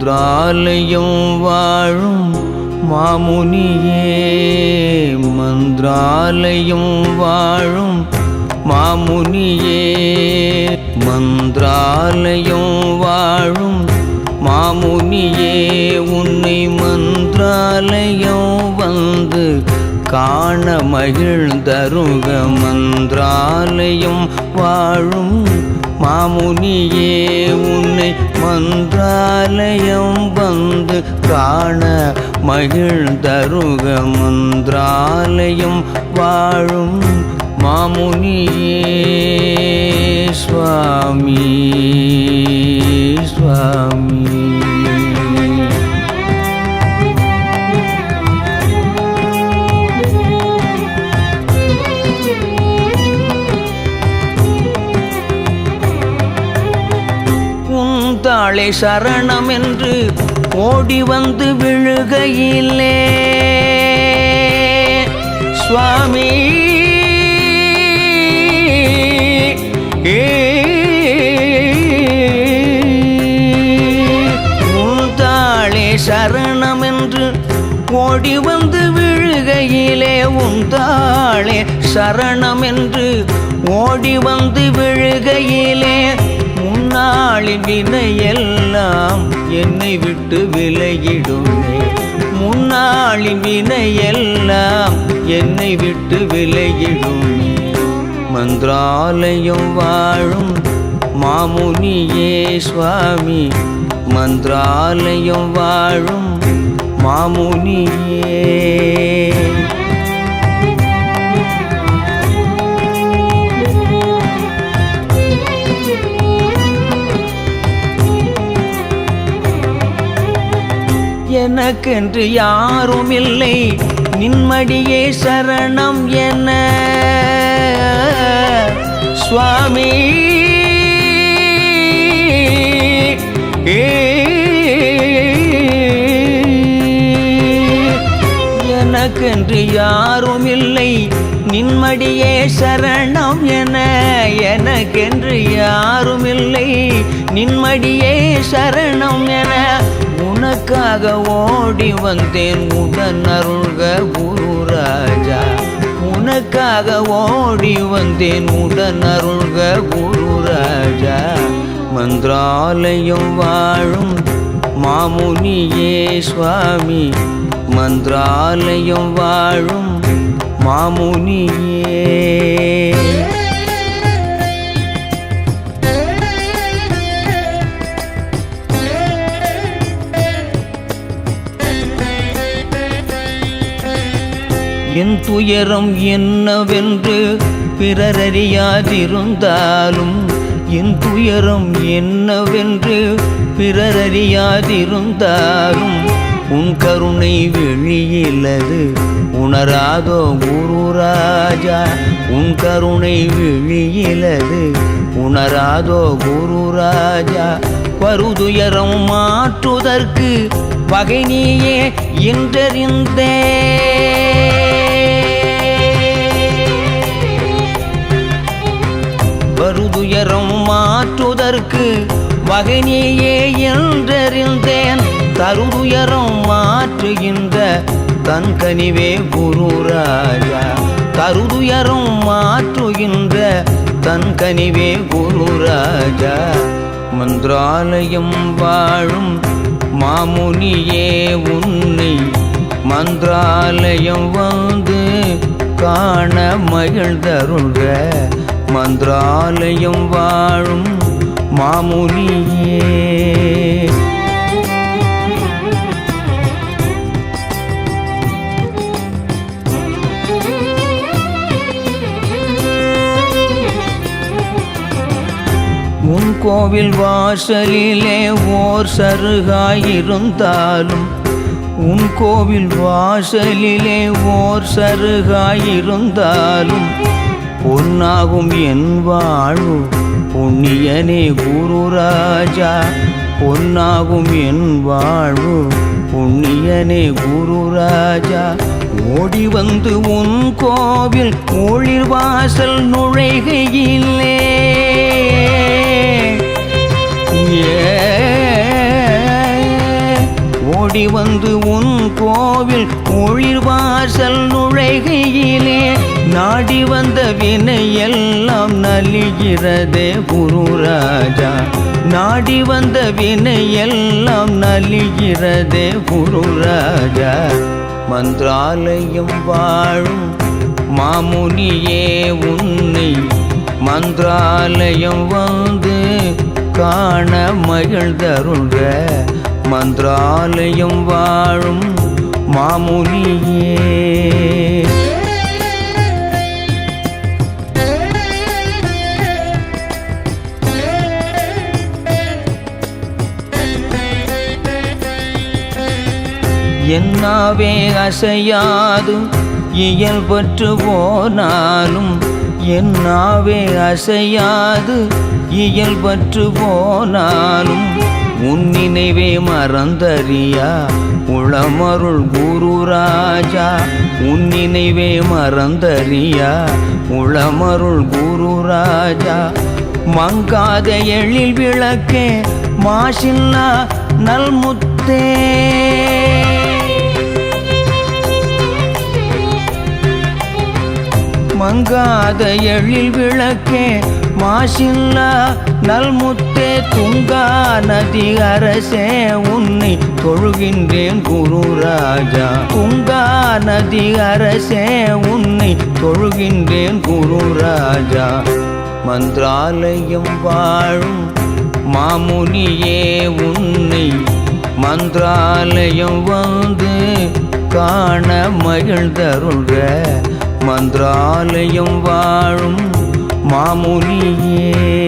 மந்திராலயம் வாழும் மாமுனியே மந்திராலயம் வாழும் மாமுனியே மந்திராலயம் வாழும் மாமுனியே உன்னை மந்திராலயம் வந்து காண மகிழ்ந்தருக மந்திராலயம் வாழும் மாமுனியே உன்னை மந்திராலயம் வந்து காண மகிழ்ந்தருக மந்திராலயம் வாழும் மாமுனியே சுவாமி சுவாமி தாளே சரணம் என்று ஓடி வந்து விழுகையிலே சுவாமி தாளே சரணம் என்று ஓடி வந்து விழுகையிலே தாளே சரணம் என்று ஓடி வந்து விழுகையிலே முன்னாளின் வினையெல்லாம் என்னை விட்டு விலகிடுமே முன்னாளின் வினையெல்லாம் என்னை விட்டு விலகிடுமே மந்திராலயம் வாழும் மாமுனியே சுவாமி மந்திராலயம் வாழும் மாமுனியே எனக்கென்று யாரும் இல்லை நின்மடியே சரணம் என சுவாமி எனக்கென்று யாரும் இல்லை நின்மடியே சரணம் என எனக்கென்று யாரும் இல்லை நின்மடியே சரணம் என உனக்காக ஓடி வந்தேன் உடன் அருள்க குருராஜா உனக்காக ஓடி வந்தேன் உடன் அருள்க குருராஜா மந்திராலயம் வாழும் மாமுனியே சுவாமி மந்திராலயம் வாழும் மாமுனியே என் துயரம் என்னவென்று பிறரறியாதிருந்தாலும் என் துயரம் என்னவென்று பிறரறியாதிருந்தாலும் உன் கருணை வெளியிலது உணராதோ குருராஜா உன் கருணை வெளியிலது உணராதோ குருராஜா வருதுயரம் மாற்றுதற்கு வகை நீயே என்றறிந்தே வருதுயரம் மாற்றுதற்கு வகை நீயே என்றறிந்தேன் தருதுயரம் மாற்றுகின்ற தன் கனிவே குருராஜா தருதுயரம் மாற்றுகின்ற தன் கனிவே குருராஜா மந்திராலயம் வாழும் மாமுனியே உன்னை மந்திராலயம் வந்து காண மகிழ்ந்தருள்க மந்திராலயம் வாழும் மாமுனியே உன் கோவில் வாசலிலே ஓர் சருகாயிருந்தாலும் உன் கோவில் வாசலிலே ஓர் சருகாயிருந்தாலும் பொன்னாகும் என் வாழ்வு புண்ணியனே குருராஜா பொன்னாகும் என் வாழ்வு புண்ணியனே குருராஜா ஓடி வந்து உன் கோவில் ஒளிர் வாசல் நுழைகையிலே ஓடி வந்து உன் கோவில் ஒளிர்வாசல் நுழைகையிலே நாடி வந்த வினை எல்லாம் நலிகிறதே குருராஜா. நாடி வந்த வினை எல்லாம் நலிகிறதே குருராஜா. மந்திராலயம் வாழும் மாமுனியே உன்னை மந்திராலயம் வந்து காண மகிழ்ந்தருள்க. மந்திராலயம் வாழும் மாமுனியே. என்னாவே அசையாது இயல்பற்று போனாலும் என்னாவே அசையாது இயல்பற்று போனாலும் உன் நினைவே மறந்தறியா உளமருள் குருராஜா. உன் நினைவே மறந்தறியா உளமருள் குருராஜா. மங்காத எழில் விளக்கே மாசில்லா நல்முத்தே. மங்காத எழில் விளக்கே மாசில்லா நல்முத்தே. துங்கா நதி அரசே உன்னை தொழுகின்றேன் குருராஜா. துங்கா நதி அரசே உன்னை தொழுகின்றேன் குருராஜா. மந்திராலயம் வாழும் மாமுனியே உன்னை மந்திராலயம் வந்து காண மகிழ்ந்தருள்க. மந்திராலயம் வாழும் மாமுனியே.